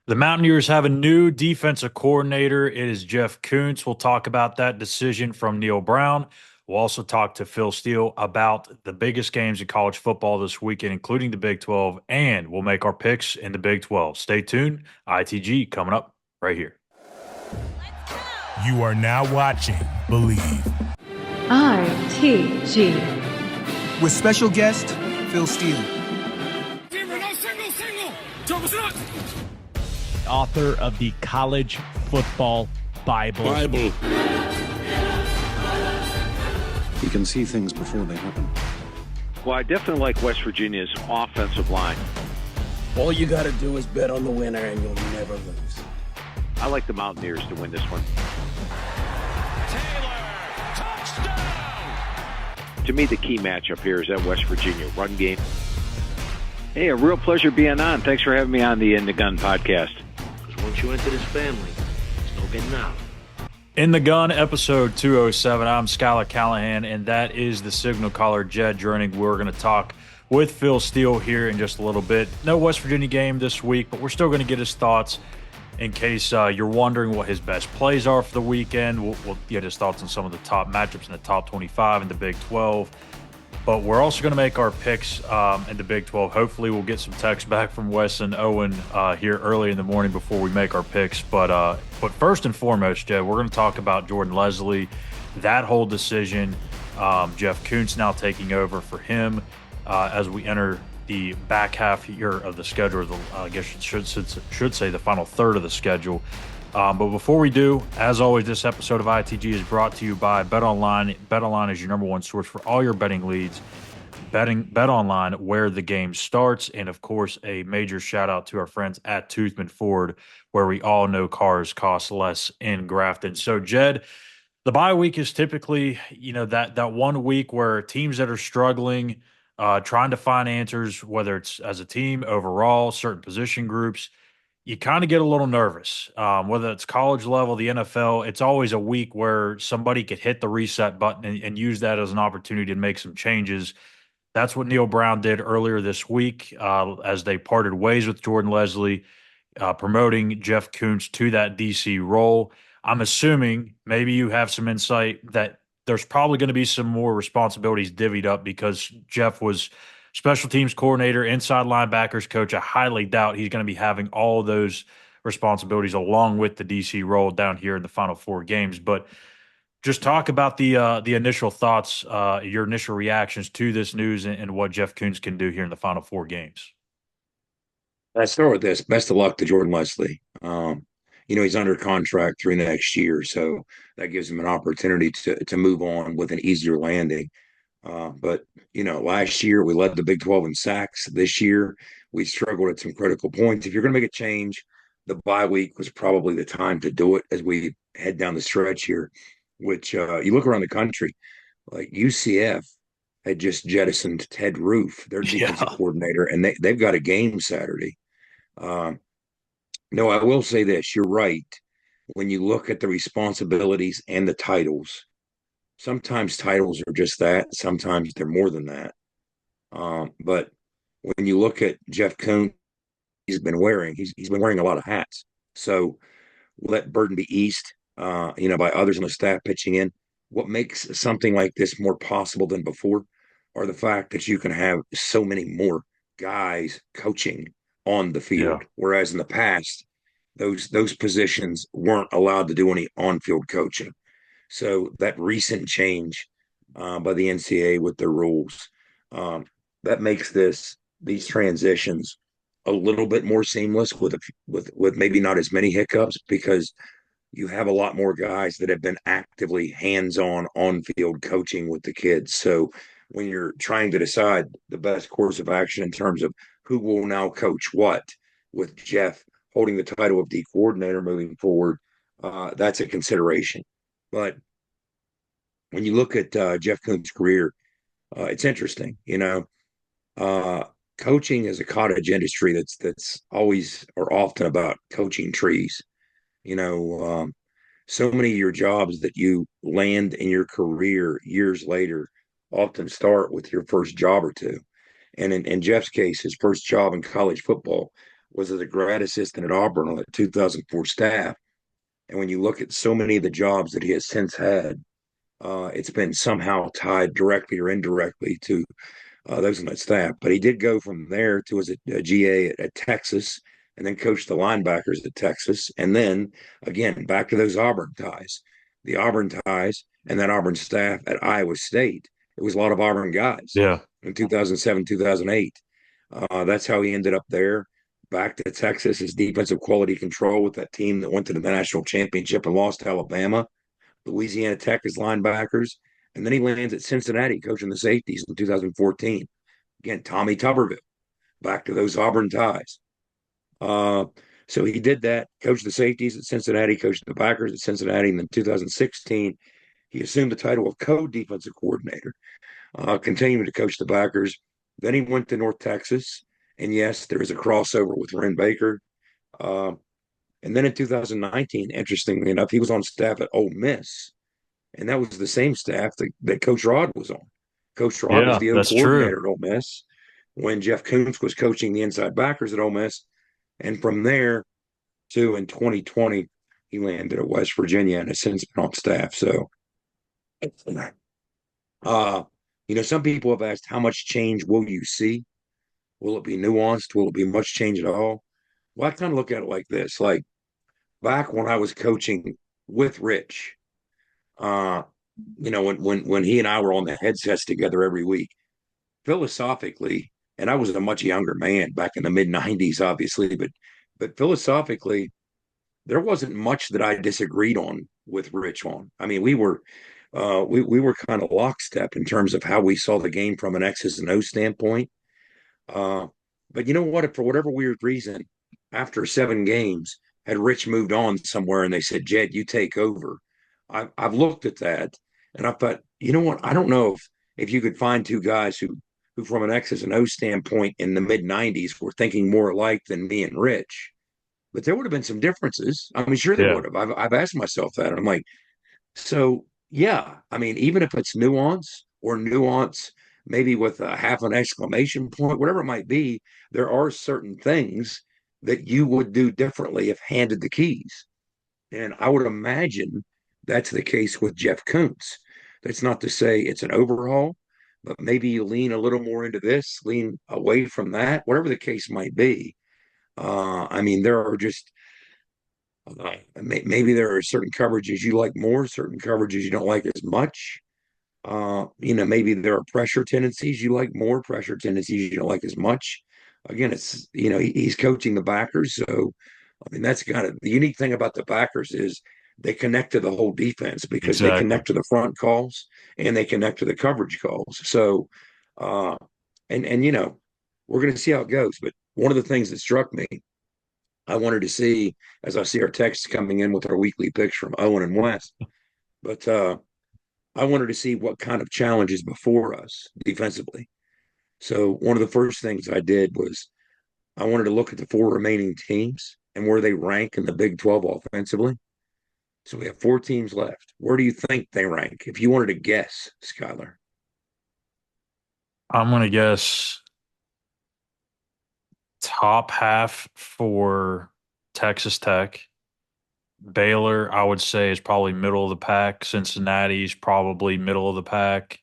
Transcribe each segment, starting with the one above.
The Mountaineers have a new defensive coordinator. It is Jeff Kuntz. We'll talk about that decision from Neil Brown. We'll also talk to Phil Steele about the biggest games in college football this weekend, including the Big 12, and we'll make our picks in the Big 12. Stay tuned. ITG coming up right here. You are now watching Believe. ITG. With special guest, Phil Steele. Author of the College Football Bible. You can see things before they happen. Well, I definitely like West Virginia's offensive line. All you got to do is bet on the winner and you'll never lose. I like the Mountaineers to win this one. Taylor, touchdown! To me, the key matchup here is that West Virginia run game. Hey, a real pleasure being on. Thanks for having me on the In the Gun podcast. Because once you enter this family, there's no getting out. In the Gun, episode 207. I'm Skylar Callahan, and that is the signal caller, Jed Drenning. We're going to talk with Phil Steele here in just a little bit. No West Virginia game this week, but we're still going to get his thoughts in case you're wondering what his best plays are for the weekend. We'll get his thoughts on some of the top matchups in the top 25 in the Big 12. But we're also going to make our picks in the Big 12. Hopefully we'll get some text back from Wes and Owen here early in the morning before we make our picks. But first and foremost, Jed, we're going to talk about Jordan Leslie, that whole decision. Jeff Kuntz now taking over for him as we enter the back half here of the schedule. I guess should say the final third of the schedule. But before we do, as always, this episode of ITG is brought to you by BetOnline. BetOnline is your number one source for all your betting leads. BetOnline, where the game starts. And, of course, a major shout-out to our friends at Toothman Ford, where we all know cars cost less in Grafton. So, Jed, the bye week is typically, that 1 week where teams that are struggling, trying to find answers, whether it's as a team, overall, certain position groups, you kind of get a little nervous, whether it's college level, the NFL. It's always a week where somebody could hit the reset button and use that as an opportunity to make some changes. That's what Neil Brown did earlier this week as they parted ways with Jordan Leslie, promoting Jeff Kuntz to that DC role. I'm assuming maybe you have some insight that there's probably going to be some more responsibilities divvied up because Jeff was special teams coordinator, inside linebackers coach. I highly doubt he's going to be having all of those responsibilities along with the DC role down here in the final 4 games. But just talk about the initial thoughts, your initial reactions to this news and what Jeff Kuntz can do here in the final 4 games. Let's start with this. Best of luck to Jordan Leslie. He's under contract through next year, so that gives him an opportunity to move on with an easier landing. But last year we led the Big 12 in sacks. This year we struggled at some critical points. If you're going to make a change, the bye week was probably the time to do it as we head down the stretch here, which you look around the country, like UCF had just jettisoned Ted Roof, their defensive coordinator, and they've got a game Saturday. No, I will say this. You're right. When you look at the responsibilities and the titles, sometimes titles are just that. Sometimes they're more than that. But when you look at Jeff Kuntz, he's been wearing a lot of hats. So will that burden be eased, by others on the staff pitching in? What makes something like this more possible than before are the fact that you can have so many more guys coaching on the field. Yeah. Whereas in the past, those positions weren't allowed to do any on-field coaching. So that recent change by the NCAA with their rules, that makes these transitions a little bit more seamless with maybe not as many hiccups because you have a lot more guys that have been actively hands-on on-field coaching with the kids. So when you're trying to decide the best course of action in terms of who will now coach what, with Jeff holding the title of D coordinator moving forward, that's a consideration. But when you look at Jeff Kuntz's career, it's interesting. Coaching is a cottage industry that's always or often about coaching trees. So many of your jobs that you land in your career years later often start with your first job or two. And in Jeff's case, his first job in college football was as a grad assistant at Auburn on the 2004 staff. And when you look at so many of the jobs that he has since had, it's been somehow tied directly or indirectly to those on that staff. But he did go from there to as a GA at Texas, and then coached the linebackers at Texas. And then again, back to those Auburn ties, the Auburn ties, and that Auburn staff at Iowa State. It was a lot of Auburn guys Yeah. in 2007, 2008. That's how he ended up there. Back to Texas, his defensive quality control with that team that went to the national championship and lost to Alabama. Louisiana Tech as linebackers. And then he lands at Cincinnati coaching the safeties in 2014. Again, Tommy Tuberville, back to those Auburn ties. So he did that, coached the safeties at Cincinnati, coached the backers at Cincinnati. And then 2016, he assumed the title of co-defensive coordinator, continuing to coach the backers. Then he went to North Texas. And yes, there is a crossover with Ren Baker. And then in 2019, interestingly enough, he was on staff at Ole Miss. And that was the same staff that Coach Rod was on. Coach Rod was Yeah, the O that's coordinator true. at Ole Miss when Jeff Kuntz was coaching the inside backers at Ole Miss. And from there to in 2020, he landed at West Virginia and has since been on staff. So, some people have asked, how much change will you see? Will it be nuanced? Will it be much change at all? Well, I kind of look at it like this. Like back when I was coaching with Rich, when he and I were on the headsets together every week, philosophically, and I was a much younger man back in the mid '90s, obviously, but philosophically, there wasn't much that I disagreed on with Rich on. I mean, we were kind of lockstep in terms of how we saw the game from an X's and O standpoint. Uh, but you know what? For whatever weird reason, after 7 games, had Rich moved on somewhere and they said, Jed, you take over. I've looked at that and I thought, you know what? I don't know if you could find two guys who from an X's and O standpoint in the mid 90s were thinking more alike than me and Rich. But there would have been some differences. I mean, sure there Yeah. would have. I've asked myself that. And I'm like, so yeah, I mean, even if it's nuance, maybe with a half an exclamation point, whatever it might be, there are certain things that you would do differently if handed the keys. And I would imagine that's the case with Jeff Kuntz. That's not to say it's an overhaul, but maybe you lean a little more into this, lean away from that, whatever the case might be. I mean, there are just maybe there are certain coverages you like more, certain coverages you don't like as much. Maybe there are pressure tendencies you like more, pressure tendencies you don't like as much. Again, it's he's coaching the backers, so I mean that's kind of the unique thing about the backers is they connect to the whole defense because they Exactly. connect to the front calls and they connect to the coverage calls. So, uh, and we're going to see how it goes. But one of the things that struck me, I wanted to see as I see our texts coming in with our weekly picks from Owen and West, but I wanted to see what kind of challenges before us defensively. So one of the first things I did was I wanted to look at the 4 remaining teams and where they rank in the Big 12 offensively. So we have 4 teams left. Where do you think they rank? If you wanted to guess, Skylar. I'm going to guess top half for Texas Tech. Baylor, I would say, is probably middle of the pack. Cincinnati's probably middle of the pack.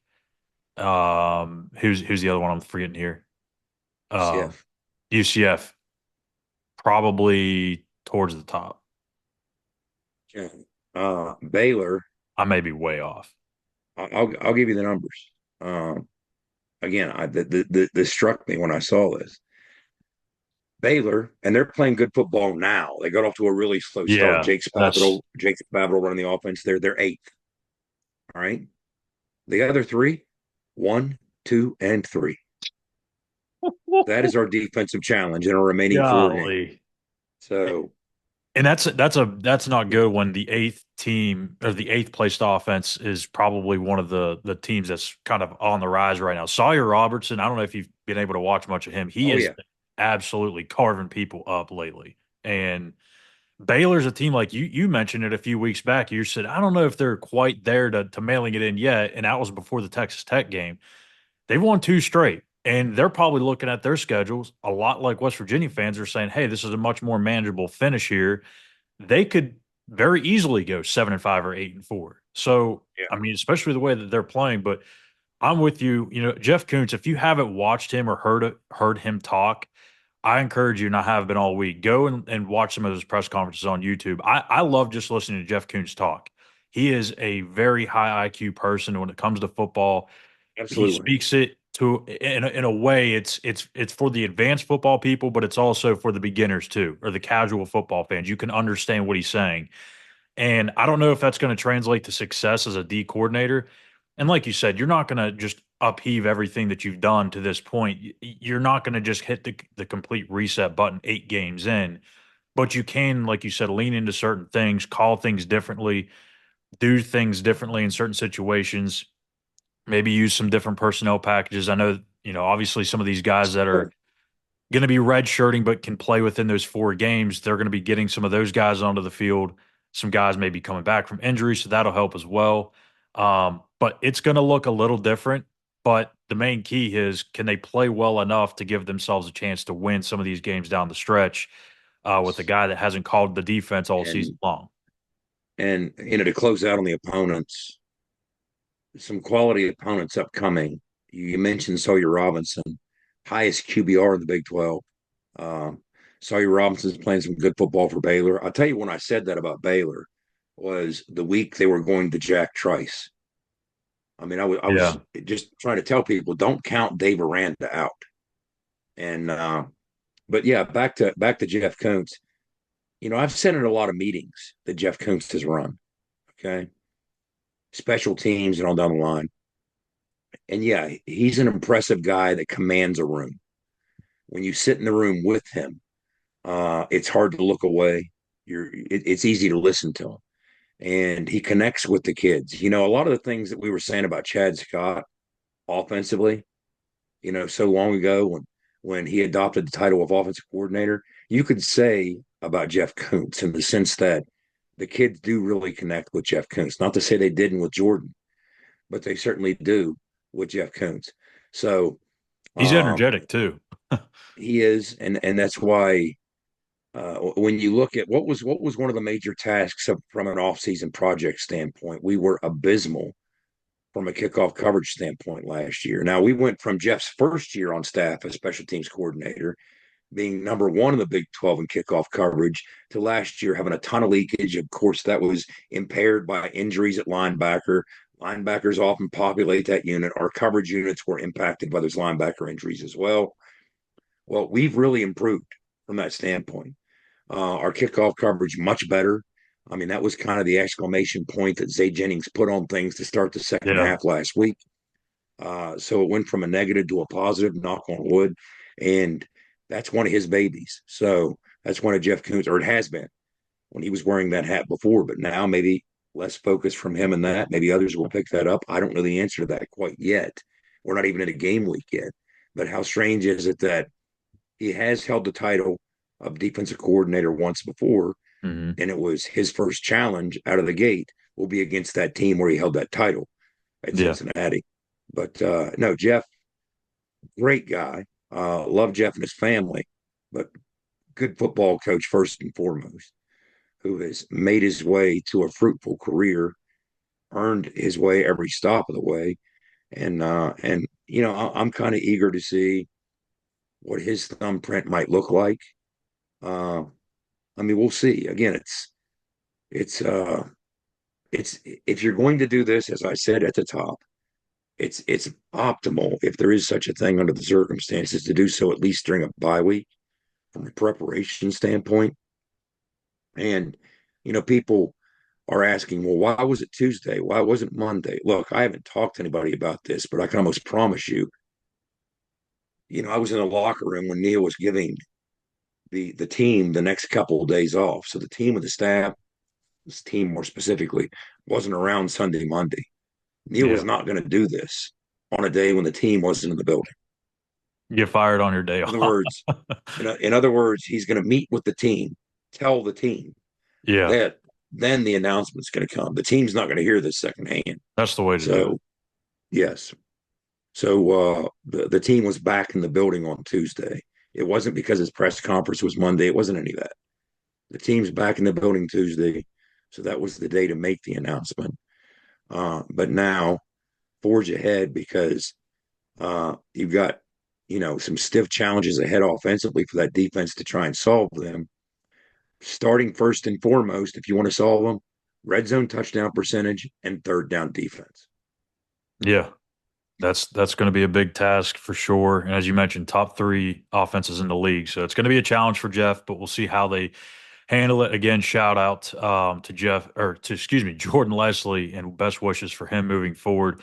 Who's the other one I'm forgetting here? Um, CF. UCF, probably towards the top. Yeah. Baylor, I may be way off. I'll give you the numbers. Again, this struck me when I saw this. Baylor, and they're playing good football now. They got off to a really slow start. Yeah, that's Jake Spavital running the offense. They're eighth. All right. The other three, 1, 2, and 3. That is our defensive challenge in our remaining 4 games. golly. So And that's not good when the eighth team or the eighth placed offense is probably one of the teams that's kind of on the rise right now. Sawyer Robertson, I don't know if you've been able to watch much of him. He oh is yeah. absolutely carving people up lately. And Baylor's a team like you mentioned it a few weeks back. You said, I don't know if they're quite there to mailing it in yet. And that was before the Texas Tech game. They've won 2 straight. And they're probably looking at their schedules a lot like West Virginia fans are saying, hey, this is a much more manageable finish here. They could very easily go 7-5 or 8-4. So, Yeah. I mean, especially the way that they're playing. But I'm with you. You know, Jeff Kuntz, if you haven't watched him or heard him talk, I encourage you, and I have been all week, go and watch some of his press conferences on YouTube. I love just listening to Jeff Kuntz talk. He is a very high IQ person when it comes to football. He Absolutely. speaks it to in a way it's for the advanced football people, but it's also for the beginners too, or the casual football fans. You can understand what he's saying. And I don't know if that's going to translate to success as a D coordinator. And like you said, you're not going to just upheave everything that you've done to this point. You're not going to just hit the complete reset button 8 games in, but you can, like you said, lean into certain things, call things differently, do things differently in certain situations, maybe use some different personnel packages. I know, obviously some of these guys that are Sure. going to be red shirting but can play within those 4 games, they're going to be getting some of those guys onto the field. Some guys may be coming back from injury, so that'll help as well. But it's going to look a little different. But the main key is, can they play well enough to give themselves a chance to win some of these games down the stretch with a guy that hasn't called the defense all season And long? to close out on the opponents, some quality opponents upcoming. You mentioned Sawyer Robinson, highest QBR in the Big 12. Um, Sawyer Robinson's playing some good football for Baylor. I'll tell you when I said that about Baylor was the week they were going to Jack Trice. I mean, I was Yeah. just trying to tell people don't count Dave Aranda out. And but yeah, back to Jeff Kuntz. I've sat in a lot of meetings that Jeff Kuntz has run. Okay, special teams and all down the line. And yeah, he's an impressive guy that commands a room. When you sit in the room with him, it's hard to look away. It's easy to listen to him, and he connects with the kids. A lot of the things that we were saying about Chad Scott offensively, so long ago when he adopted the title of offensive coordinator, you could say about Jeff Kuntz in the sense that the kids do really connect with Jeff Kuntz. Not to say they didn't with Jordan, but they certainly do with Jeff Kuntz. So He's um, energetic too. he is, and that's why when you look at what was one of the major tasks from an offseason project standpoint, we were abysmal from a kickoff coverage standpoint last year. Now we went from Jeff's first year on staff as special teams coordinator, being number one in the Big 12 in kickoff coverage, to last year having a ton of leakage. Of course, that was impaired by injuries at linebacker. Linebackers often populate that unit. Our coverage units were impacted by those linebacker injuries as well. Well, we've really improved from that standpoint. Our kickoff coverage much better. I mean, that was kind of the exclamation point that Zay Jennings put on things to start the second Yeah. half last week. So it went from a negative to a positive, knock on wood. And that's one of his babies. So that's one of Jeff Kuntz, or it has been when he was wearing that hat before. But now maybe less focus from him in that. Maybe others will pick that up. I don't know the answer to that quite yet. We're not even in a game week yet. But how strange is it that he has held the title of defensive coordinator once before, Hmm. and it was his first challenge out of the gate will be against that team where he held that title at Yeah. Cincinnati. But no, Jeff, great guy. Love Jeff and his family, but good football coach first and foremost, who has made his way to a fruitful career, earned his way every stop of the way, and I'm kind of eager to see what his thumbprint might look like. Uh, I mean, we'll see. Again, it's it's if you're going to do this, as I said at the top, it's optimal if there is such a thing under the circumstances to do so at least during a bye week from a preparation standpoint. And people are asking, well, why was it Tuesday? Why wasn't Monday? Look, I haven't talked to anybody about this, but I can almost promise you, I was in the locker room when Neil was giving the team the next couple of days off. So the team and the staff, this team more specifically, wasn't around Sunday, Monday. Neil was Yeah. not going to do this on a day when the team wasn't in the building. Get fired on your day In other off. words, in other words, he's going to meet with the team, tell the team Yeah. that then the announcement's going to come. The team's not going to hear this secondhand. That's the way to do it. So, yes. So the team was back in the building on Tuesday. It wasn't because his press conference was Monday. It wasn't any of that. The team's back in the building Tuesday. So that was the day to make the announcement. But now forge ahead because you've got, some stiff challenges ahead offensively for that defense to try and solve them. Starting first and foremost, if you want to solve them, red zone touchdown percentage and third down defense. Yeah, that's going to be a big task for sure. And as you mentioned, top three offenses in the league. So it's going to be a challenge for Jeff, but we'll see how they handle it. Again, shout out to Jeff or to, excuse me, Jordan Leslie, and best wishes for him moving forward.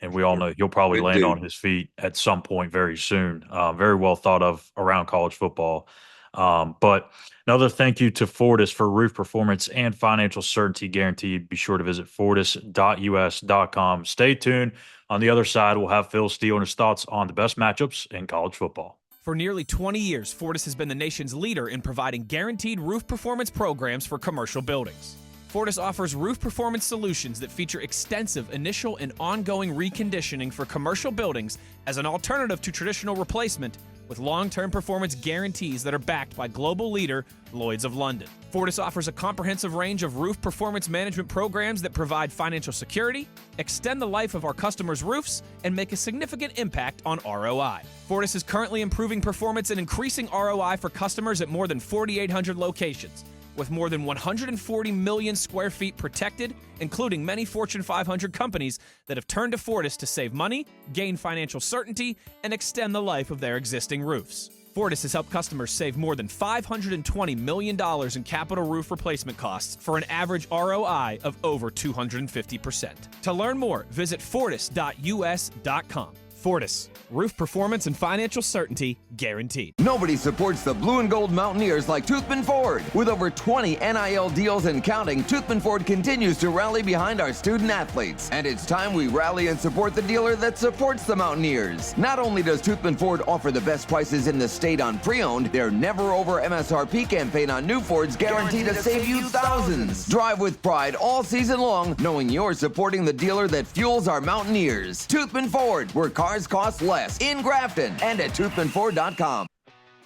And we all know he'll probably Good land dude. on his feet at some point very soon. Very well thought of around college football. But another thank you to Fortis for roof performance and financial certainty guaranteed. Be sure to visit fortis.us.com. Stay tuned. On the other side, we'll have Phil Steele and his thoughts on the best matchups in college football. For nearly 20 years, Fortis has been the nation's leader in providing guaranteed roof performance programs for commercial buildings. Fortis offers roof performance solutions that feature extensive initial and ongoing reconditioning for commercial buildings as an alternative to traditional replacement, with long-term performance guarantees that are backed by global leader Lloyd's of London. Fortis offers a comprehensive range of roof performance management programs that provide financial security, extend the life of our customers' roofs, and make a significant impact on ROI. Fortis is currently improving performance and increasing ROI for customers at more than 4,800 locations, with more than 140 million square feet protected, including many Fortune 500 companies that have turned to Fortis to save money, gain financial certainty, and extend the life of their existing roofs. Fortis has helped customers save more than $520 million in capital roof replacement costs for an average ROI of over 250%. To learn more, visit fortis.us.com. Fortis, roof performance and financial certainty guaranteed. Nobody supports the blue and gold Mountaineers like Toothman Ford. With over 20 NIL deals and counting, Toothman Ford continues to rally behind our student athletes. And it's time we rally and support the dealer that supports the Mountaineers. Not only does Toothman Ford offer the best prices in the state on pre-owned, their never over MSRP campaign on new Fords guaranteed to save you thousands. Drive with pride all season long, knowing you're supporting the dealer that fuels our Mountaineers. Toothman Ford, where cars cost less, in Grafton and at toothmanford.com.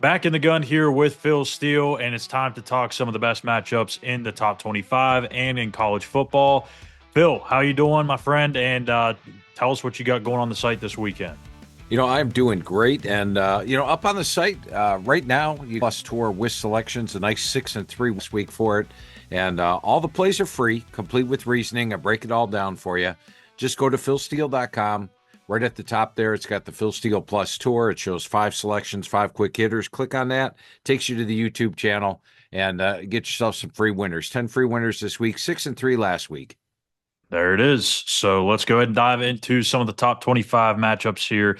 Back in the gun here with Phil Steele, and it's time to talk some of the best matchups in the top 25 and in college football. Phil, how you doing, my friend? And tell us what you got going on the site this weekend. I'm doing great. And, up on the site right now, you plus tour with selections, a nice 6-3 this week for it. And all the plays are free, complete with reasoning. I break it all down for you. Just go to philsteele.com. Right at the top there, it's got the Phil Steele Plus Tour. It shows 5 selections, 5 quick hitters. Click on that. Takes you to the YouTube channel, and get yourself some free winners. 10 free winners this week, 6-3 last week. There it is. So let's go ahead and dive into some of the top 25 matchups here.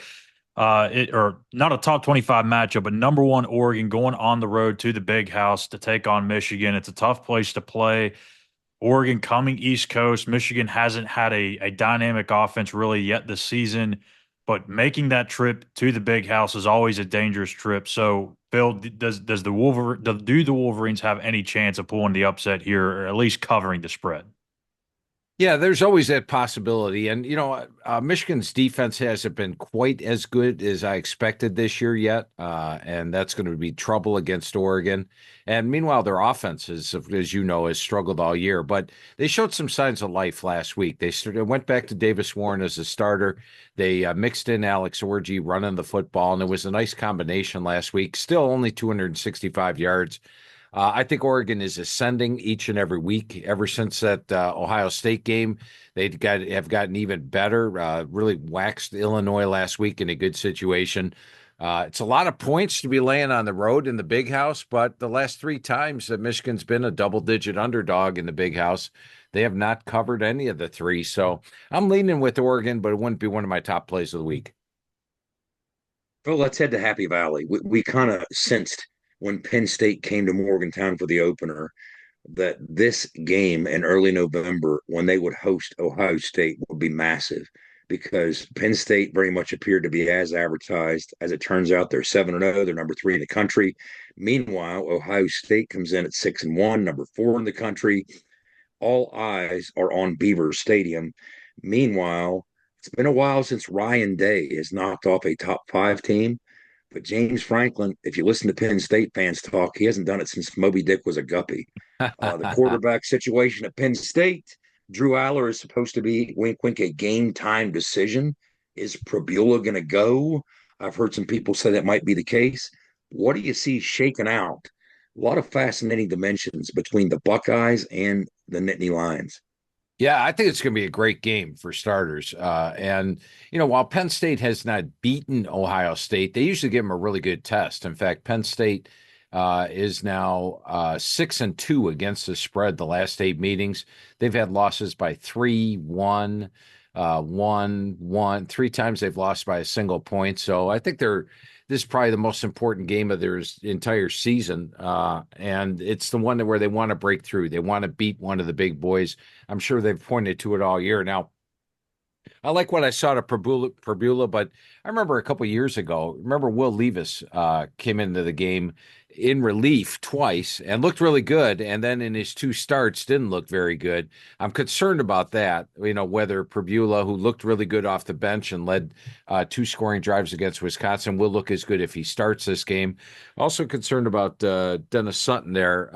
Or not a top 25 matchup, but number 1 Oregon going on the road to the Big House to take on Michigan. It's a tough place to play. Oregon coming East Coast. Michigan hasn't had a dynamic offense really yet this season, but making that trip to the Big House is always a dangerous trip. So, Phil, do the Wolverines have any chance of pulling the upset here, or at least covering the spread? Yeah, there's always that possibility. And, Michigan's defense hasn't been quite as good as I expected this year yet. And that's going to be trouble against Oregon. And meanwhile, their offense, as you know, has struggled all year. But they showed some signs of life last week. They went back to Davis Warren as a starter. They mixed in Alex Orji running the football, and it was a nice combination last week. Still only 265 yards. I think Oregon is ascending each and every week. Ever since that Ohio State game, have gotten even better. Really waxed Illinois last week in a good situation. It's a lot of points to be laying on the road in the Big House, but the last 3 times that Michigan's been a double-digit underdog in the Big House, they have not covered any of the 3. So I'm leaning with Oregon, but it wouldn't be one of my top plays of the week. Well, let's head to Happy Valley. We kind of sensed when Penn State came to Morgantown for the opener that this game in early November, when they would host Ohio State, would be massive because Penn State very much appeared to be as advertised. As it turns out, they're 7-0. They're number 3 in the country. Meanwhile, Ohio State comes in at 6-1, number 4 in the country. All eyes are on Beaver Stadium. Meanwhile, It's been a while since Ryan Day has knocked off a top five team, but James Franklin, if you listen to Penn State fans talk, he hasn't done it since Moby Dick was a guppy. The quarterback situation at Penn State, Drew Aller is supposed to be, wink, wink, a game time decision. Is Prabula going to go? I've heard some people say that might be the case. What do you see shaking out? A lot of fascinating dimensions between the Buckeyes and the Nittany Lions. Yeah, I think it's going to be a great game for starters. And, while Penn State has not beaten Ohio State, they usually give them a really good test. In fact, Penn State is now 6-2 against the spread the last 8 meetings. They've had losses by 3, 1, 1. 3 times they've lost by a single point. So I think this is probably the most important game of their entire season. And it's the one where they want to break through. They want to beat one of the big boys. I'm sure they've pointed to it all year. Now, I like what I saw to Prabula, but I remember a couple of years ago, Will Levis came into the game in relief twice and looked really good. And then in his 2 starts, didn't look very good. I'm concerned about that, whether Prabula, who looked really good off the bench and led 2 scoring drives against Wisconsin, will look as good if he starts this game. Also concerned about Dennis Sutton there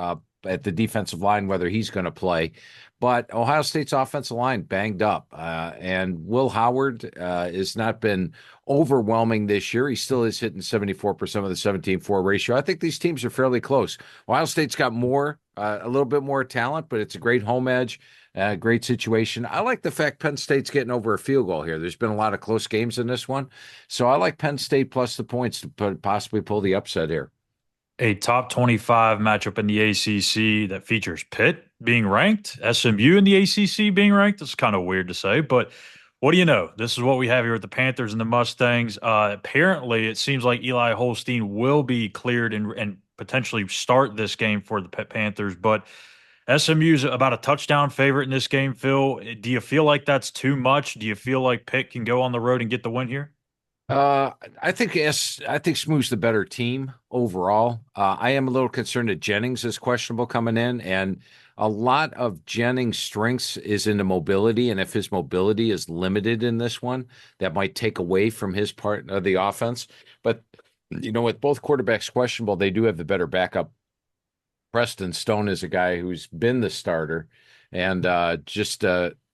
at the defensive line, whether he's going to play. But Ohio State's offensive line banged up, and Will Howard has not been overwhelming this year. He still is hitting 74% of the 17-4 ratio. I think these teams are fairly close. Ohio State's got a little bit more talent, but it's a great home edge, great situation. I like the fact Penn State's getting over a field goal here. There's been a lot of close games in this one, so I like Penn State plus the points to possibly pull the upset here. A top 25 matchup in the ACC that features Pitt being ranked, SMU in the ACC being ranked. It's kind of weird to say, but what do you know? This is what we have here with the Panthers and the Mustangs. Apparently, it seems like Eli Holstein will be cleared and potentially start this game for the Panthers, but SMU's about a touchdown favorite in this game, Phil. Do you feel like that's too much? Do you feel like Pitt can go on the road and get the win here? I think SMU's the better team overall. I am a little concerned that Jennings is questionable coming in, and a lot of Jennings' strengths is in the mobility, and if his mobility is limited in this one, that might take away from his part of the offense. But with both quarterbacks questionable, they do have the better backup. Preston Stone is a guy who's been the starter and just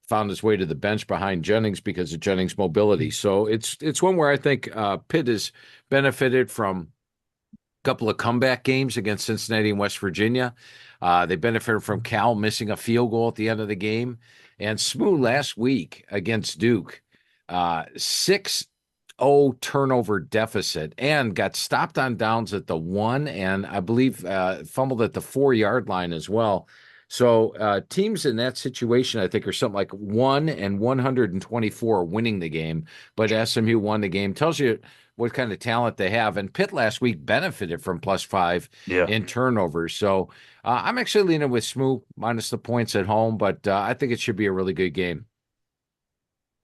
found his way to the bench behind Jennings because of Jennings' mobility. So it's one where I think Pitt has benefited from a couple of comeback games against Cincinnati and West Virginia. They benefited from Cal missing a field goal at the end of the game. And SMU last week against Duke, 6-0 turnover deficit and got stopped on downs at the 1 and I believe fumbled at the 4-yard line as well. So teams in that situation, I think, are something like 1-124 winning the game, but SMU won the game. Tells you what kind of talent they have. And Pitt last week benefited from +5 in turnovers. So I'm actually leaning with SMU minus the points at home, but I think it should be a really good game.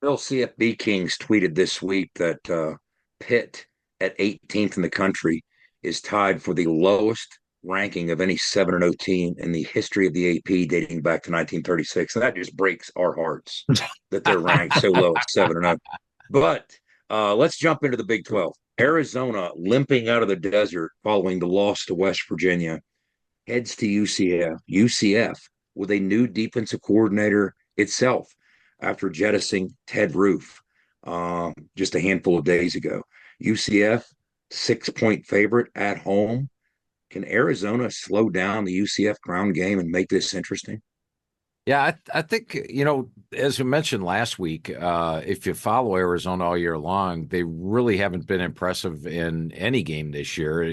Bill CFB Kings tweeted this week that Pitt at 18th in the country is tied for the lowest ranking of any 7-0 team in the history of the AP dating back to 1936. And that just breaks our hearts that they're ranked so low at 7-0. But let's jump into the Big 12. Arizona limping out of the desert following the loss to West Virginia heads to UCF. UCF with a new defensive coordinator itself after jettisoning Ted Roof just a handful of days ago. UCF 6-point favorite at home. Can Arizona slow down the UCF ground game and make this interesting? Yeah, I think, as we mentioned last week, if you follow Arizona all year long, they really haven't been impressive in any game this year.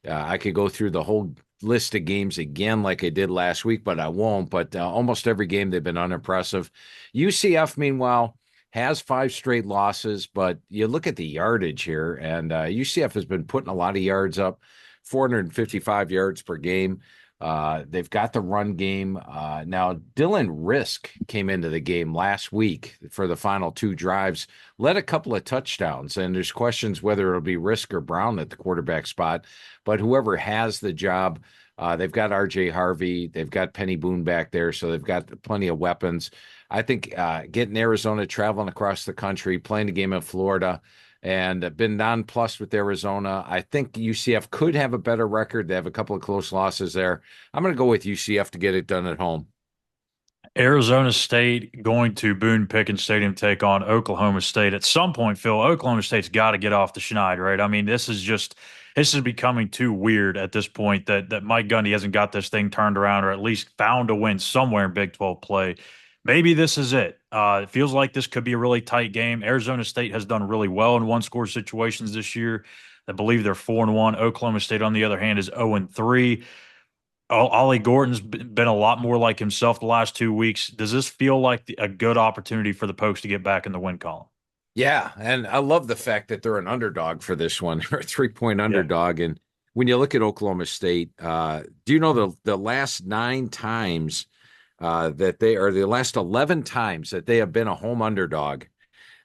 I could go through the whole list of games again like I did last week, but I won't. But almost every game they've been unimpressive. UCF, meanwhile, has 5 straight losses, but you look at the yardage here, and UCF has been putting a lot of yards up. 455 yards per game. They've got the run game. Now, Dylan Risk came into the game last week for the final 2 drives, led a couple of touchdowns, and there's questions whether it'll be Risk or Brown at the quarterback spot. But whoever has the job, They've got R.J. Harvey. They've got Penny Boone back there, so they've got plenty of weapons. I think getting Arizona, traveling across the country, playing a game in Florida, and been nonplussed with Arizona. I think UCF could have a better record. They have a couple of close losses there. I'm going to go with UCF to get it done at home. Arizona State going to Boone Pickens Stadium take on Oklahoma State. At some point, Phil, Oklahoma State's got to get off the schneid, right? I mean, this is becoming too weird at this point that Mike Gundy hasn't got this thing turned around or at least found a win somewhere in Big 12 play. Maybe this is it. It feels like this could be a really tight game. Arizona State has done really well in one-score situations this year. I believe they're 4-1. Oklahoma State, on the other hand, is 0-3. Ollie Gordon's been a lot more like himself the last 2 weeks. Does this feel like a good opportunity for the Pokes to get back in the win column? Yeah, and I love the fact that they're an underdog for this one, or a 3-point underdog. Yeah. And when you look at Oklahoma State, do you know the last 9 times that they are the last 11 times that they have been a home underdog?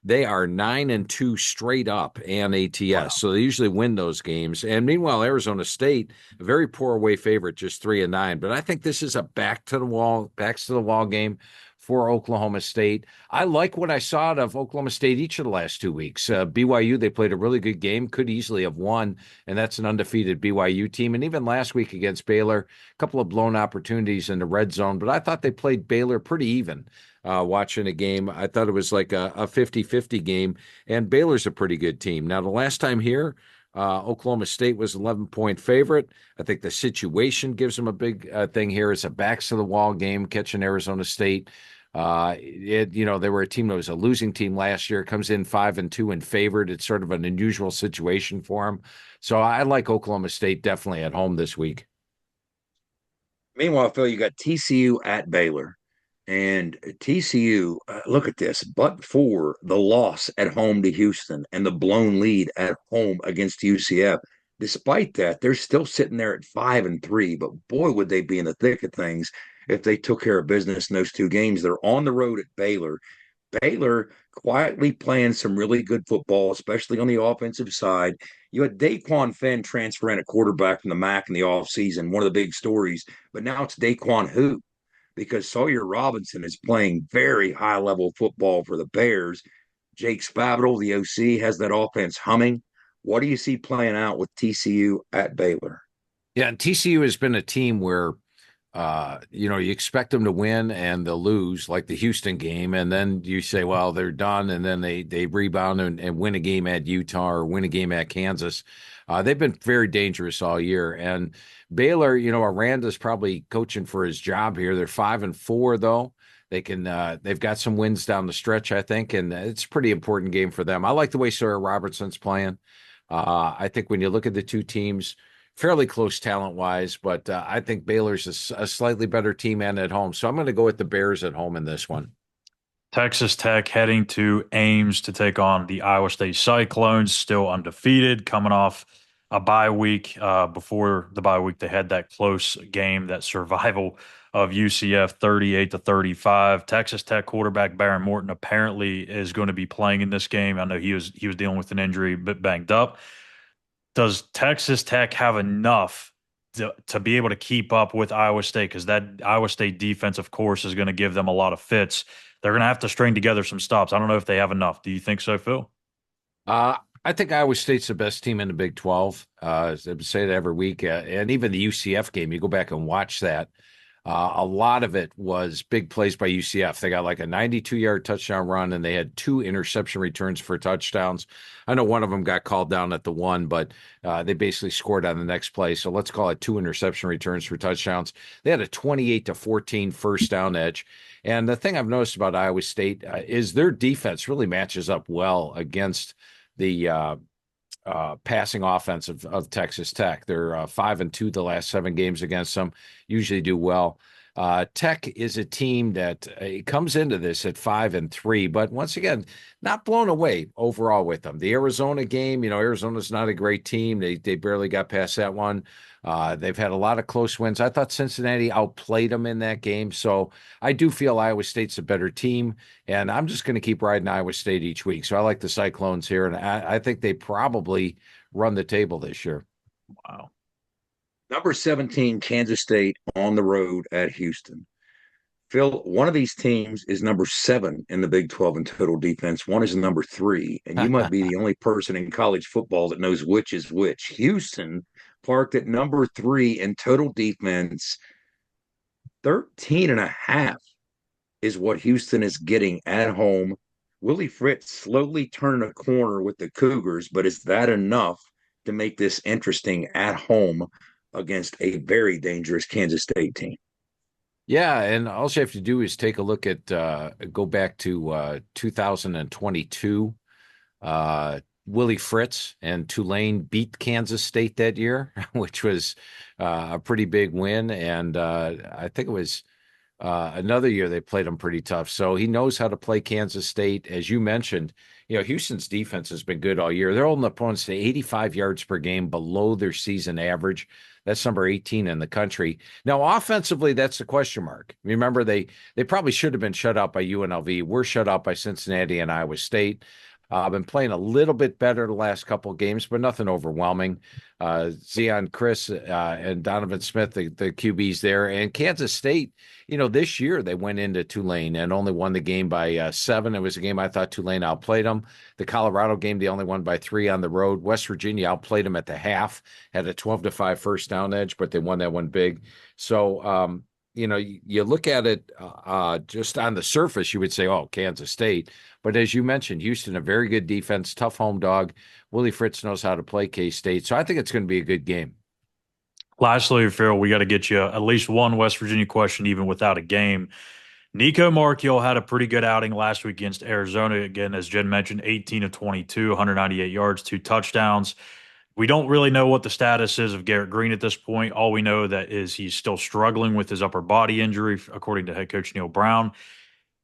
They are 9-2 straight up and ATS. Wow. So they usually win those games. And meanwhile, Arizona State, a very poor away favorite, just 3-9. But I think this is a backs to the wall game for Oklahoma State. I like what I saw out of Oklahoma State each of the last 2 weeks. BYU, they played a really good game, could easily have won, and that's an undefeated BYU team. And even last week against Baylor, a couple of blown opportunities in the red zone, but I thought they played Baylor pretty even. Watching a game, I thought it was like a 50-50 game, and Baylor's a pretty good team. Now, the last time here, Oklahoma State was 11-point favorite. I think the situation gives them a big thing here. It's a backs-to-the-wall game, catching Arizona State. They were a team that was a losing team last year, comes in 5-2 and favored. It's sort of an unusual situation for them. So I like Oklahoma State definitely at home this week. Meanwhile, Phil, you got TCU at Baylor. And TCU, look at this, but for the loss at home to Houston and the blown lead at home against UCF, despite that, they're still sitting there at 5-3. But boy, would they be in the thick of things if they took care of business in those 2 games. They're on the road at Baylor. Baylor quietly playing some really good football, especially on the offensive side. You had Daquan Finn transferring a quarterback from the MAC in the offseason, one of the big stories. But now it's Daquan who? Because Sawyer Robinson is playing very high-level football for the Bears. Jake Spavital, the OC, has that offense humming. What do you see playing out with TCU at Baylor? Yeah, and TCU has been a team where, you expect them to win and they'll lose, like the Houston game, and then you say, well, they're done, and then they rebound and win a game at Utah or win a game at Kansas. They've been very dangerous all year. And Baylor, Aranda's probably coaching for his job here. They're 5-4 though. They've got some wins down the stretch, I think, and it's a pretty important game for them. I like the way Sawyer Robertson's playing. I think when you look at the two teams, fairly close talent-wise, but I think Baylor's a slightly better team and at home. So I'm going to go with the Bears at home in this one. Texas Tech heading to Ames to take on the Iowa State Cyclones, still undefeated, coming off a bye week. Before the bye week, they had that close game, that survival of UCF 38-35. Texas Tech quarterback Baron Morton apparently is going to be playing in this game. I know he was dealing with an injury, a bit banged up. Does Texas Tech have enough to be able to keep up with Iowa State? Because that Iowa State defense, of course, is going to give them a lot of fits. They're going to have to string together some stops. I don't know if they have enough. Do you think so, Phil? I think Iowa State's the best team in the Big 12. I say that every week. And even the UCF game, you go back and watch that. A lot of it was big plays by UCF. They got like a 92-yard touchdown run, and they had 2 interception returns for touchdowns. I know one of them got called down at the 1, but they basically scored on the next play. So let's call it 2 interception returns for touchdowns. They had a 28-14 first down edge. And the thing I've noticed about Iowa State is their defense really matches up well against the passing offense of Texas Tech. They're 5-2 the last 7 games against them, usually do well. Tech is a team that comes into this at 5-3, but once again, not blown away overall with them. The Arizona game, Arizona's not a great team. They barely got past that one. They've had a lot of close wins. I thought Cincinnati outplayed them in that game, so I do feel Iowa State's a better team, and I'm just going to keep riding Iowa State each week. So I like the Cyclones here, and I think they probably run the table this year. Wow. Number 17, Kansas State on the road at Houston. Phil, one of these teams is number 7 in the Big 12 in total defense. One is number 3, and you might be the only person in college football that knows which is which. Houston parked at number 3 in total defense. 13 and a half is what Houston is getting at home. Willie Fritz slowly turning a corner with the Cougars, but is that enough to make this interesting at home against a very dangerous Kansas State team? Yeah, and all you have to do is take a look at go back to 2022. Willie Fritz and Tulane beat Kansas State that year, which was a pretty big win. And I think it was another year they played them pretty tough. So he knows how to play Kansas State. As you mentioned, Houston's defense has been good all year. They're holding opponents to 85 yards per game below their season average. That's number 18 in the country. Now, offensively, that's the question mark. Remember, they probably should have been shut out by UNLV. We're shut out by Cincinnati and Iowa State. I've been playing a little bit better the last couple of games, but nothing overwhelming. Zion Chris and Donovan Smith, the QBs there. And Kansas State, this year they went into Tulane and only won the game by 7. It was a game I thought Tulane outplayed them. The Colorado game, they only won by 3 on the road. West Virginia outplayed them at the half, had a 12-5 first down edge, but they won that one big. So, you look at it just on the surface, you would say, oh, Kansas State. But as you mentioned, Houston, a very good defense, tough home dog. Willie Fritz knows how to play K-State. So I think it's going to be a good game. Lastly, Phil, we got to get you at least one West Virginia question, even without a game. Nico Markiel had a pretty good outing last week against Arizona. Again, as Jen mentioned, 18 of 22, 198 yards, 2 touchdowns. We don't really know what the status is of Garrett Green at this point. All we know that is he's still struggling with his upper body injury, according to head coach Neil Brown.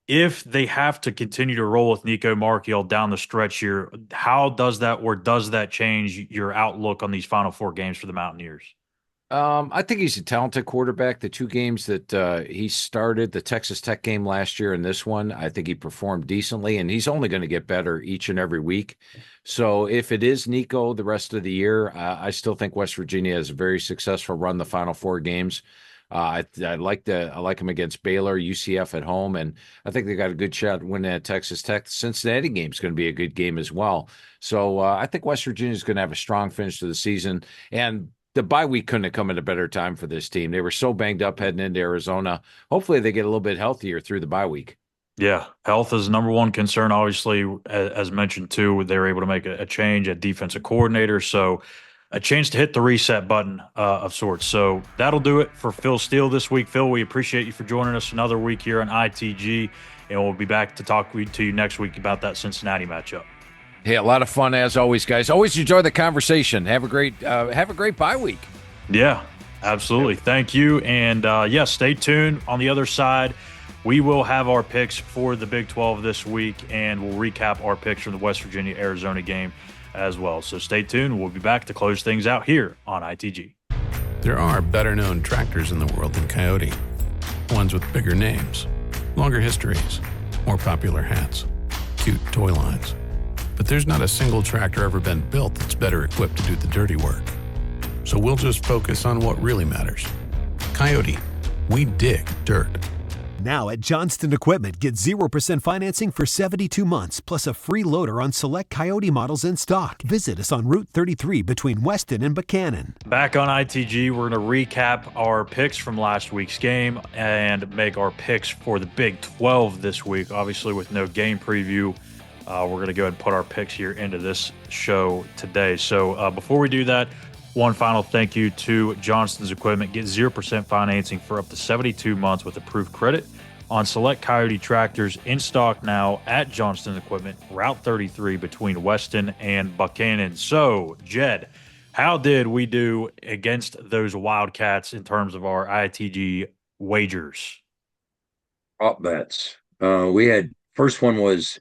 If they have to continue to roll with Nico Markiel down the stretch here, how does that change your outlook on these final 4 games for the Mountaineers? I think he's a talented quarterback. The 2 games that he started, the Texas Tech game last year and this one, I think he performed decently, and he's only going to get better each and every week. So if it is Nico the rest of the year, I still think West Virginia has a very successful run the final 4 games. I like him against Baylor, UCF at home, and I think they got a good shot winning at Texas Tech. The Cincinnati game is going to be a good game as well. So I think West Virginia is going to have a strong finish to the season, and the bye week couldn't have come at a better time for this team. They were so banged up heading into Arizona. Hopefully they get a little bit healthier through the bye week. Yeah, health is number one concern. Obviously, as mentioned too, they were able to make a change at defensive coordinator, so a chance to hit the reset button of sorts. So that'll do it for Phil Steele this week. Phil, we appreciate you for joining us another week here on ITG, and we'll be back to talk to you next week about that Cincinnati matchup. Hey, a lot of fun as always, guys. Always enjoy the conversation. Have a great bye week. Yeah, absolutely. Thank you. And stay tuned. On the other side, we will have our picks for the Big 12 this week, and we'll recap our picks from the West Virginia-Arizona game as well. So stay tuned. We'll be back to close things out here on ITG. There are better-known tractors in the world than Coyote. Ones with bigger names, longer histories, more popular hats, cute toy lines. But there's not a single tractor ever been built that's better equipped to do the dirty work. So we'll just focus on what really matters. Coyote, we dig dirt. Now at Johnston Equipment, get 0% financing for 72 months, plus a free loader on select Coyote models in stock. Visit us on Route 33 between Weston and Buchanan. Back on ITG, we're going to recap our picks from last week's game and make our picks for the Big 12 this week. Obviously, with no game preview, we're going to go ahead and put our picks here into this show today. So before we do that, one final thank you to Johnston's Equipment. Get 0% financing for up to 72 months with approved credit on select Coyote tractors in stock now at Johnston's Equipment, Route 33 between Weston and Buchanan. So, Jed, how did we do against those Wildcats in terms of our ITG wagers? Prop bets. First one was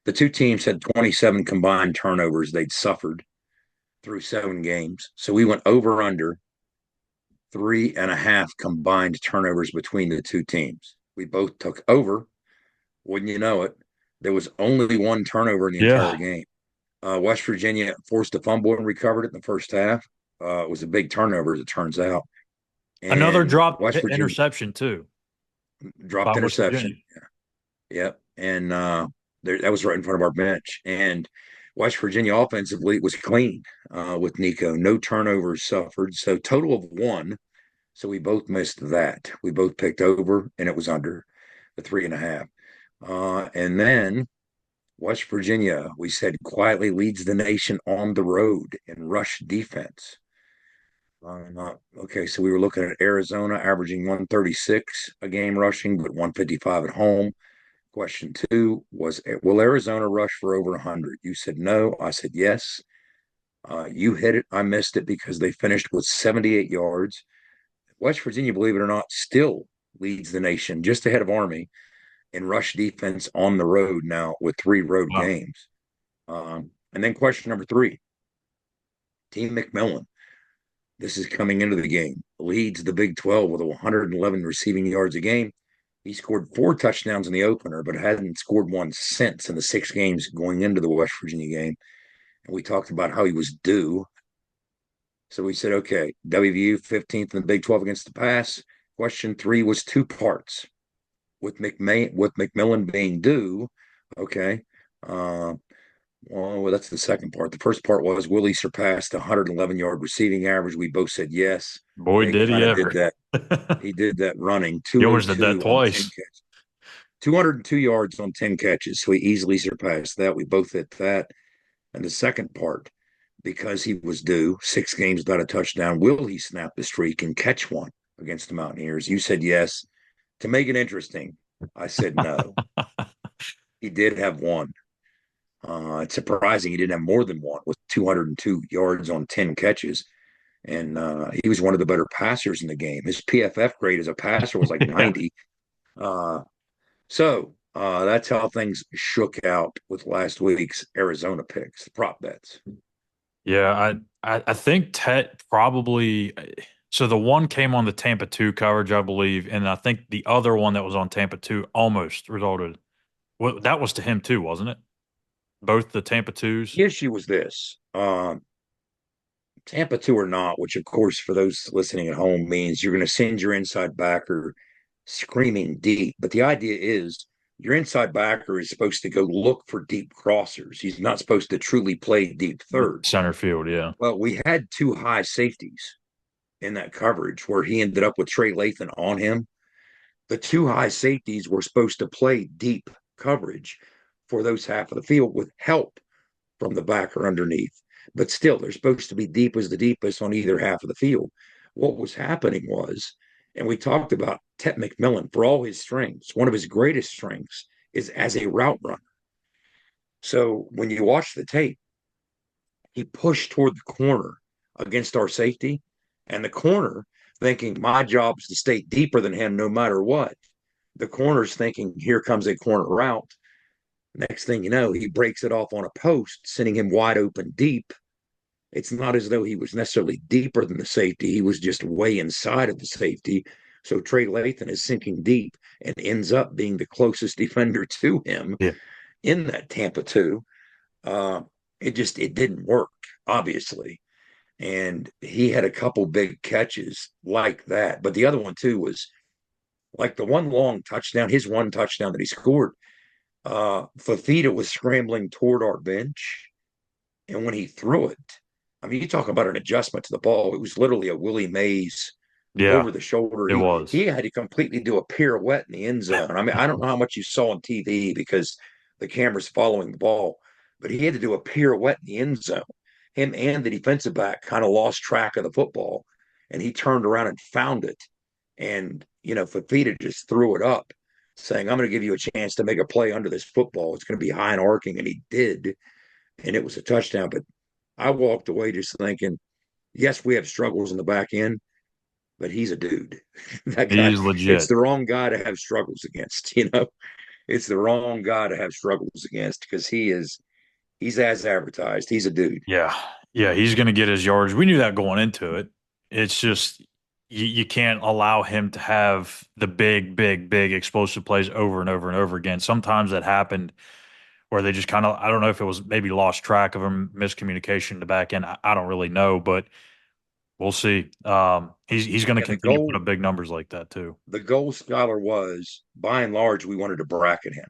the 2 teams had 27 combined turnovers they'd suffered through 7 games. So we went over under 3.5 combined turnovers between the 2 teams. We both took over. Wouldn't you know it, there was only 1 turnover in the entire game. West Virginia forced a fumble and recovered it in the first half. It was a big turnover, as it turns out. Another And drop West Virginia interception too dropped by West Virginia. interception. Yep. And that was right in front of our bench. And West Virginia offensively was clean with Nico. No turnovers suffered. So total of 1. So we both missed that. We both picked over, and it was under the 3.5. And then West Virginia, we said, quietly leads the nation on the road in rush defense. Okay, so we were looking at Arizona averaging 136 a game rushing, but 155 at home. Question 2 was, will Arizona rush for over 100? You said no. I said yes. You hit it. I missed it because they finished with 78 yards. West Virginia, believe it or not, still leads the nation, just ahead of Army, in rush defense on the road now with 3 road games. And then question number 3, Team McMillan. This is coming into the game. Leads the Big 12 with 111 receiving yards a game. He scored 4 touchdowns in the opener, but hadn't scored one since in the 6 games going into the West Virginia game. And we talked about how he was due. So we said, okay, WVU 15th in the Big 12 against the pass. Question 3 was 2 parts. With McMillan being due, okay. Well, that's the second part. The first part was, will he surpass the 111-yard receiving average? We both said yes. Boy, did he ever. Did that. He did that running. He almost did that twice. 202 yards on 10 catches. So he easily surpassed that. We both hit that. And the second part, because he was due, 6 games without a touchdown, will he snap the streak and catch one against the Mountaineers? You said yes. To make it interesting, I said no. He did have 1. It's surprising he didn't have more than 1 with 202 yards on 10 catches. And he was one of the better passers in the game. His PFF grade as a passer was like 90. So that's how things shook out with last week's Arizona picks, the prop bets. Yeah, I think Tet probably – so the one came on the Tampa 2 coverage, I believe, and I think the other one that was on Tampa 2 almost resulted – well, that was to him too, wasn't it? Both the Tampa 2s? The issue was this. Tampa 2 or not, which, of course, for those listening at home means you're going to send your inside backer screaming deep. But the idea is your inside backer is supposed to go look for deep crossers. He's not supposed to truly play deep third. Center field, yeah. Well, we had 2 high safeties in that coverage where he ended up with Trey Lathan on him. The 2 high safeties were supposed to play deep coverage for those half of the field with help from the backer underneath. But still, they're supposed to be deep as the deepest on either half of the field. What was happening was, and we talked about Tet McMillan, for all his strengths, one of his greatest strengths is as a route runner. So when you watch the tape, he pushed toward the corner against our safety, and the corner thinking, my job is to stay deeper than him no matter what. The corner's thinking, here comes a corner route. Next thing you know, he breaks it off on a post, sending him wide open deep. It's not as though he was necessarily deeper than the safety. He was just way inside of the safety. So Trey Lathan is sinking deep and ends up being the closest defender to him in that Tampa 2. It didn't work, obviously. And he had a couple big catches like that. But the other one, too, was like the one long touchdown, his one touchdown that he scored. Fafita was scrambling toward our bench. And when he threw it, I mean, you talk about an adjustment to the ball. It was literally a Willie Mays over the shoulder. It was. He had to completely do a pirouette in the end zone. I mean, I don't know how much you saw on TV because the camera's following the ball, but he had to do a pirouette in the end zone. Him and the defensive back kind of lost track of the football, and he turned around and found it. And, Fafita just threw it up, saying, I'm going to give you a chance to make a play under this football. It's going to be high and arcing, and he did. And it was a touchdown. But I walked away just thinking, yes, we have struggles in the back end, but he's a dude. That guy, he's legit. It's the wrong guy to have struggles against, It's the wrong guy to have struggles against because he's as advertised. He's a dude. Yeah. Yeah, he's going to get his yards. We knew that going into it. It's just you can't allow him to have the big explosive plays over and over and over again. Sometimes that happened where they just kind of, I don't know if it was maybe lost track of him, miscommunication in the back end. I don't really know, but we'll see. He's going to And the continue to put goal, up big numbers like that too. the goal scholar was, by and large, we wanted to bracket him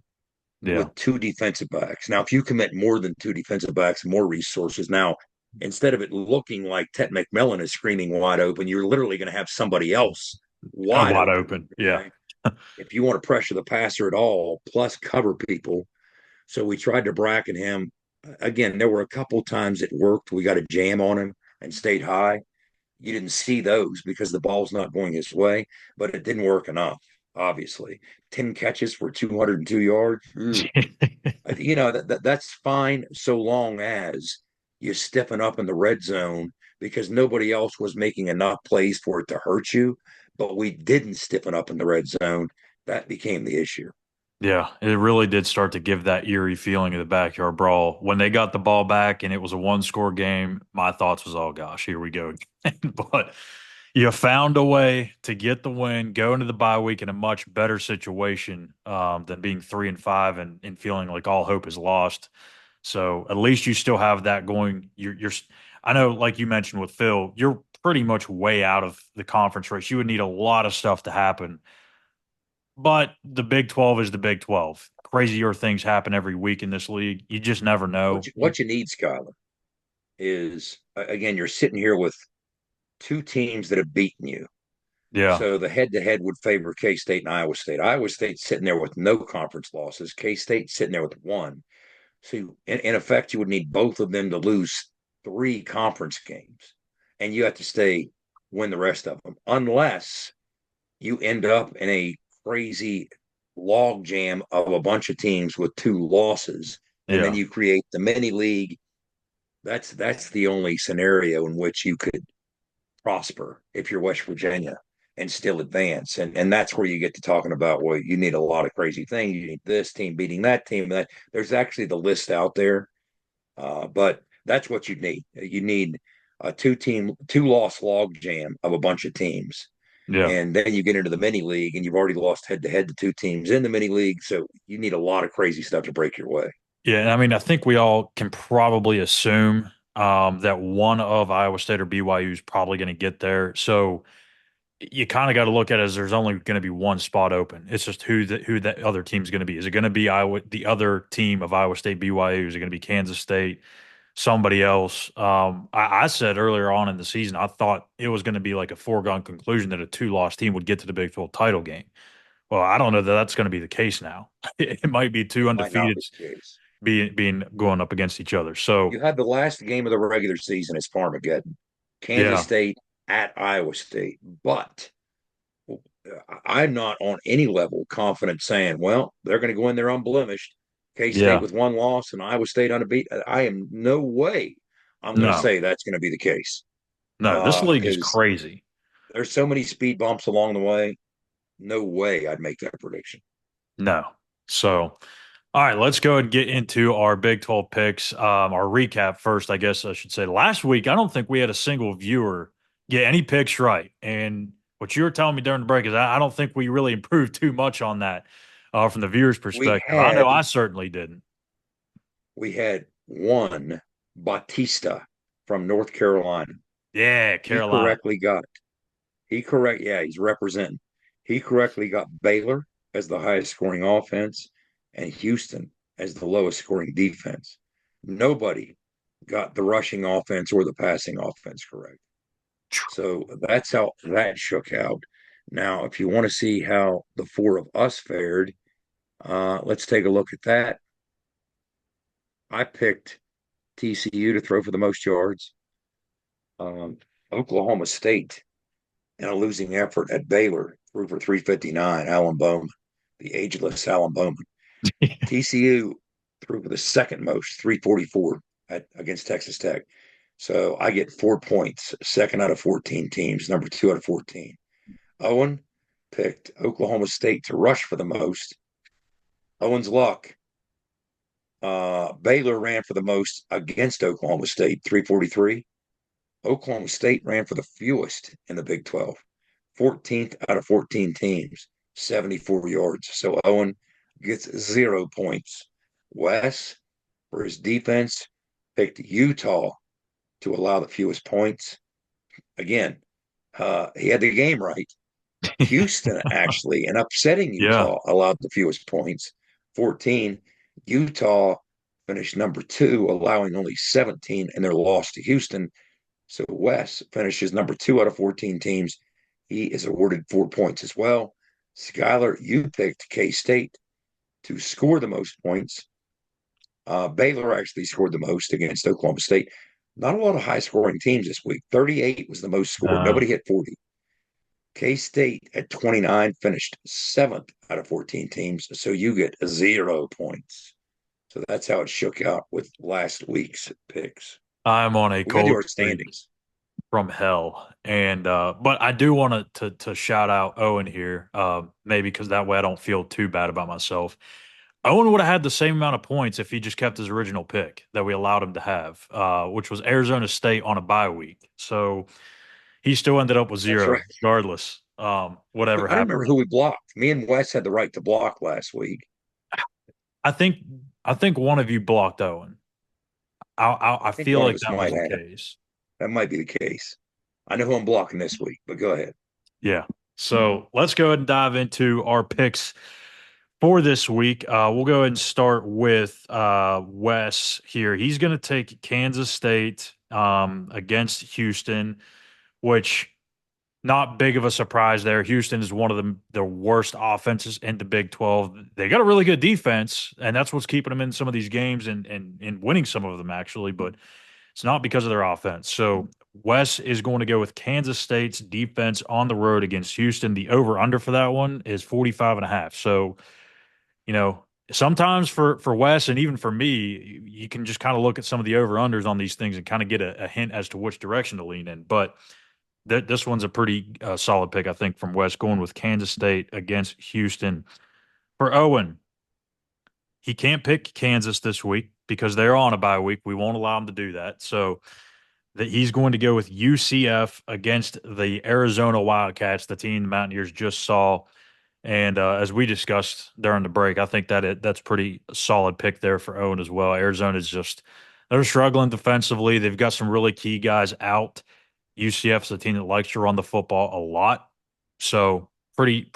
Yeah. with two defensive backs. Now, if you commit more than two defensive backs, more resources. Now, instead of it looking like Ted McMillan is screaming wide open, you're literally going to have somebody else wide Wide open. open. Yeah. Okay? If you want to pressure the passer at all, plus cover people. So we tried to bracket him. Again, there were a couple times it worked. We got a jam on him and stayed high. You didn't see those because the ball's not going his way, but it didn't work enough, obviously. 10 catches for 202 yards. That's fine so long as you stiffen up in the red zone because nobody else was making enough plays for it to hurt you. But we didn't stiffen up in the red zone. That became the issue. Yeah, it really did start to give that eerie feeling of the backyard brawl. When they got the ball back and it was a one-score game, my thoughts was, oh gosh, here we go again. But you found a way to get the win, go into the bye week in a much better situation than being 3-5 and feeling like all hope is lost. So at least you still have that going. I know, like you mentioned with Phil, you're pretty much way out of the conference race. You would need a lot of stuff to happen, but the Big 12 is the Big 12. Crazier things happen every week in this league. You just never know. What you need, Skyler, is again, you're sitting here with two teams that have beaten you. Yeah. So the head-to-head would favor K-State and Iowa State. Iowa State's sitting there with no conference losses. K-State's sitting there with one. So in effect, you would need both of them to lose three conference games, and you have to win the rest of them, unless you end up in a crazy log jam of a bunch of teams with two losses, and then Yeah. you create the mini league. That's the only scenario in which you could prosper if you're West Virginia and still advance. And that's where you get to talking about, well, you need a lot of crazy things. You need this team beating that team. That there's actually the list out there. But that's what you need. You need a two loss log jam of a bunch of teams. Yeah. And then you get into the mini league and you've already lost head to head to two teams in the mini league. So you need a lot of crazy stuff to break your way. Yeah. I mean, I think we all can probably assume that one of Iowa State or BYU is probably going to get there. So you kind of got to look at it as there's only going to be one spot open. It's just who that other team's going to be. Is it going to be the other team of Iowa State, BYU? Is it going to be Kansas State? Somebody else? I said earlier on in the season, I thought it was going to be like a foregone conclusion that a two-loss team would get to the Big 12 title game. Well, I don't know that that's going to be the case now. It might be two It might not undefeated be the case. being going up against each other. So You had the last game of the regular season as Farmageddon, Kansas yeah, State at Iowa State. But I'm not on any level confident saying, well, they're going to go in there unblemished. K State yeah, with one loss and Iowa State unbeaten. I am no way I'm going to no, say that's going to be the case no. This league is because crazy. there's so many speed bumps along the way. No way I'd make that prediction. No. So, all right, let's go and get into our Big 12 picks. Our recap first, I guess I should say. Last week, I don't think we had a single viewer get any picks right. And what you were telling me during the break is I don't think we really improved too much on that from the viewer's perspective. I know I certainly didn't. We had one Bautista from North Carolina. Yeah, He Carolina. correctly got he's representing. He correctly got Baylor as the highest scoring offense and Houston as the lowest scoring defense. Nobody got the rushing offense or the passing offense correct. So that's how that shook out. Now, if you want to see how the four of us fared, let's take a look at that. I picked TCU to throw for the most yards. Oklahoma State in a losing effort at Baylor threw for 359. Alan Bowman, the ageless Alan Bowman. TCU threw for the second most, 344 against Texas Tech. So I get 4 points, second out of 14 teams, number 2 out of 14. Owen picked Oklahoma State to rush for the most. Owen's luck. Baylor ran for the most against Oklahoma State, 343. Oklahoma State ran for the fewest in the Big 12, 14th out of 14 teams, 74 yards. So Owen gets 0 points. Wes, for his defense, picked Utah to allow the fewest points again, he had the game right. Houston actually, and upsetting Yeah. Utah, allowed the fewest points, 14. Utah finished number 2, allowing only 17 in their loss to Houston. So Wes finishes number 2 out of 14 teams. He is awarded 4 points as well. Skylar, you picked K-State to score the most points. Baylor actually scored the most against Oklahoma State. Not a lot of high-scoring teams this week. 38 was the most scored. Nobody hit 40. K-State at 29 finished 7th out of 14 teams. So you get 0 points. So that's how it shook out with last week's picks. I'm on a We got to do our cold streak standings. from hell. And but I do want to shout out Owen here, maybe because that way I don't feel too bad about myself. Owen would have had the same amount of points if he just kept his original pick that we allowed him to have, which was Arizona State on a bye week. So he still ended up with That's 0, right. regardless. Whatever I don't remember happened. who we blocked. Me and Wes had the right to block last week. I think I think one of you blocked Owen. I I think feel one of like us that was might the have. case. That might be the case. I know who I'm blocking this week, but go ahead. Yeah. So let's go ahead and dive into our picks for this week. We'll go ahead and start with Wes here. He's going to take Kansas State against Houston, which not big of a surprise there. Houston is one of the worst offenses in the Big 12. They got a really good defense, and that's what's keeping them in some of these games and winning some of them, actually. But it's not because of their offense. So Wes is going to go with Kansas State's defense on the road against Houston. The over-under for that one is 45.5. So, sometimes for Wes and even for me, you can just kind of look at some of the over-unders on these things and kind of get a hint as to which direction to lean in. But this one's a pretty solid pick, I think, from Wes, going with Kansas State against Houston. For Owen, he can't pick Kansas this week because they're on a bye week. We won't allow him to do that. So that he's going to go with UCF against the Arizona Wildcats, the team the Mountaineers just saw. And as we discussed during the break, I think that's pretty solid pick there for Owen as well. Arizona's they're struggling defensively. They've got some really key guys out. UCF's a team that likes to run the football a lot. So pretty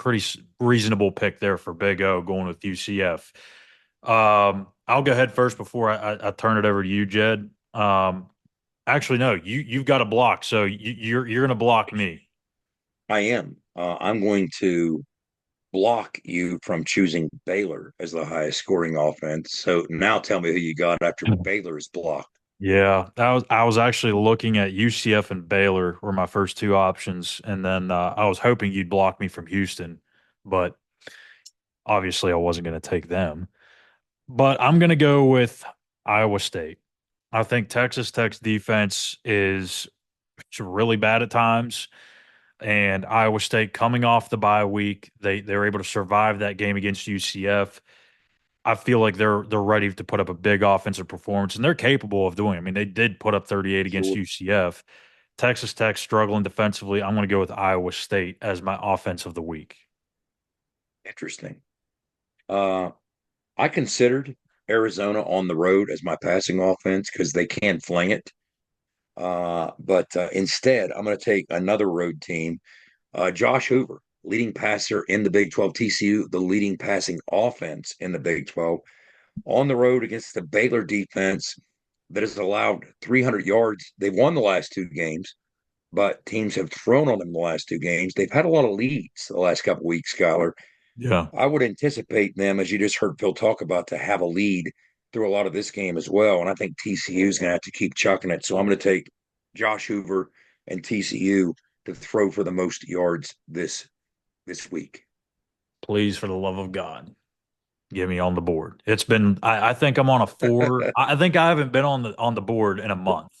reasonable pick there for Big O going with UCF. I'll go ahead first before I turn it over to you, Jed. Actually, no, you've got a block, so you're going to block me. I am. I'm going to block you from choosing Baylor as the highest scoring offense. So now tell me who you got after Baylor is blocked. Yeah, I was actually looking at UCF and Baylor were my first two options, and then I was hoping you'd block me from Houston, but obviously I wasn't going to take them. But I'm going to go with Iowa State. I think Texas Tech's defense is really bad at times, and Iowa State coming off the bye week, they're able to survive that game against UCF. I feel like they're ready to put up a big offensive performance, and they're capable of doing it. I mean, they did put up 38 against UCF. Texas Tech struggling defensively. I'm going to go with Iowa State as my offense of the week. Interesting. I considered Arizona on the road as my passing offense because they can fling it. But instead, I'm going to take another road team. Josh Hoover, leading passer in the Big 12. TCU, the leading passing offense in the Big 12. On the road against the Baylor defense that has allowed 300 yards. They've won the last 2 games, but teams have thrown on them the last 2 games. They've had a lot of leads the last couple of weeks, Skylar. Yeah. I would anticipate them, as you just heard Phil talk about, to have a lead through a lot of this game as well. And I think TCU is going to have to keep chucking it. So I'm going to take Josh Hoover and TCU to throw for the most yards this week. Please, for the love of God, get me on the board. It's been I think I'm on a 4. I think I haven't been on the board in a month.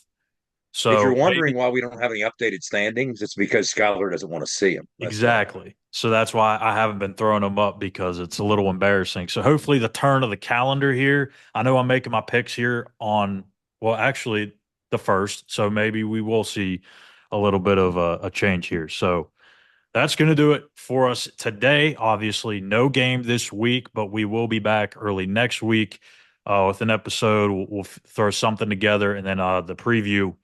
So if you're wondering maybe, why we don't have any updated standings, it's because Skylar doesn't want to see them. exactly. So that's why I haven't been throwing them up, because it's a little embarrassing. So hopefully the turn of the calendar here, I know I'm making my picks here on, well, actually the first. So maybe we will see a little bit of a change here. So that's going to do it for us today. Obviously, no game this week, but we will be back early next week with an episode. We'll throw something together, and then the preview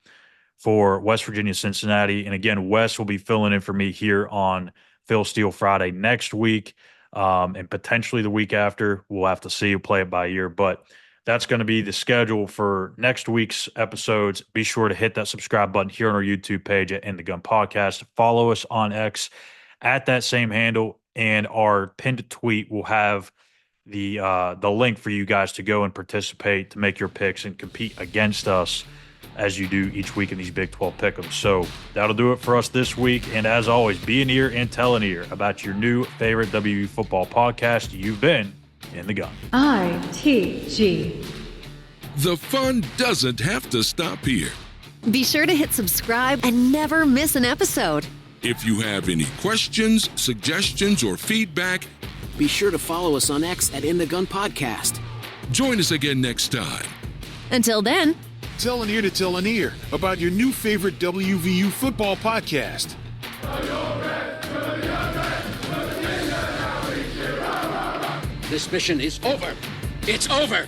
for West Virginia, Cincinnati. And again, Wes will be filling in for me here on Phil Steele Friday next week, and potentially the week after. We'll have to see. We'll play it by ear. But that's going to be the schedule for next week's episodes. Be sure to hit that subscribe button here on our YouTube page at In the Gun Podcast. Follow us on X at that same handle, and our pinned tweet will have the link for you guys to go and participate, to make your picks and compete against us as you do each week in these Big 12 pick'ems. So that'll do it for us this week. And as always, be an ear and tell an ear about your new favorite WV football podcast. You've been In the Gun. ITG. The fun doesn't have to stop here. Be sure to hit subscribe and never miss an episode. If you have any questions, suggestions, or feedback, be sure to follow us on X at In the Gun Podcast. Join us again next time. Until then, tell an ear to tell an ear about your new favorite WVU football podcast. This mission is over. It's over.